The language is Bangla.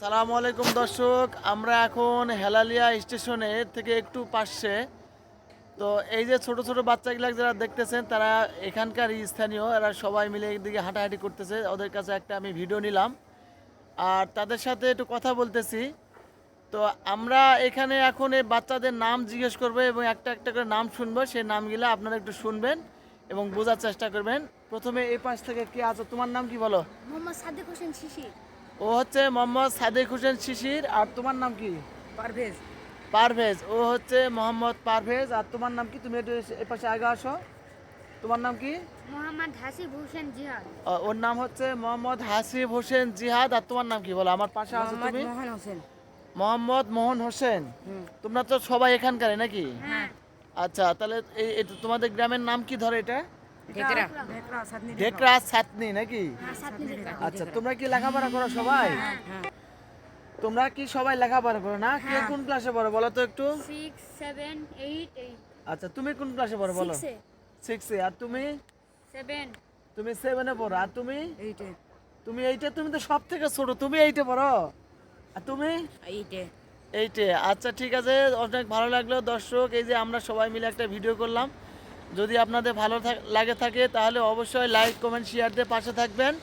সালামু আলাইকুম দর্শক, আমরা এখন হেলালিয়া স্টেশনে থেকে একটু পাশে। তো এই যে ছোট ছোট বাচ্চাগুলো যারা দেখতেছেন তারা এখানকার স্থানীয়, এরা সবাই মিলে এদিকে হাঁটাহাঁটি করতেছে। ওদের কাছে একটা আমি ভিডিও নিলাম আর তাদের সাথে একটু কথা বলতেছি। তো আমরা এখানে এখন এই বাচ্চাদের নাম জিজ্ঞেস করবো এবং একটা একটা করে নাম শুনবো। সেই নামগুলো আপনারা একটু শুনবেন এবং বোঝার চেষ্টা করবেন। প্রথমে এই পাশ থেকে কে আছে, তোমার নাম কি বলো? মোহাম্মদ সাদেক হোসেন শিশির। ও হচ্ছে মোহাম্মদ সাদেক হোসেন শিশির। আর তোমার নাম কি? পারভেজ। পারভেজ। ও হচ্ছে মোহাম্মদ পারভেজ। আর তোমার নাম কি? তুমি একটু এ পাশে আগে আসো। তোমার নাম কি? মোহাম্মদ হাসিব হোসেন জিহাদ। ওর নাম হচ্ছে মোহাম্মদ হাসিব হোসেন জিহাদ। আর তোমার নাম কি বলো? আমার পাশে আছো তুমি? মোহন হোসেন। মোহাম্মদ মোহন হোসেন। তোমরা তো সবাই এখানকার নাকি? হ্যাঁ। আচ্ছা, তাহলে এটা তোমাদের গ্রামের নাম কি ধরে এটা? ঢেকরা। ঢেকরা সাতনি নাকি? সাতনি ঢেকরা। আচ্ছা, তোমরা কি লেখাপড়া করো সবাই? তোমরা কি সবাই লেখাপড়া করো না? কে কোন ক্লাসে পড়ো বলো তো একটু? 6 7 8 8 আচ্ছা, তুমি কোন ক্লাসে পড়ো বলো? 6 6 এ। আর তুমি? 7 তুমি 7 এ পড়ো। আর তুমি? 8 তুমি 8 এ। তুমি তো সব থেকে ছোট, তুমি 8 এ পড়ো। আর তুমি? 8 8 এ। আচ্ছা ঠিক আছে, অনেক ভালো লাগলো দর্শক। এই যে আমরা সবাই মিলে একটা ভিডিও করলাম। যদি আপনাদের ভালো লাগে থাকে তাহলে অবশ্যই লাইক কমেন্ট শেয়ার দিয়ে পাশে থাকবেন।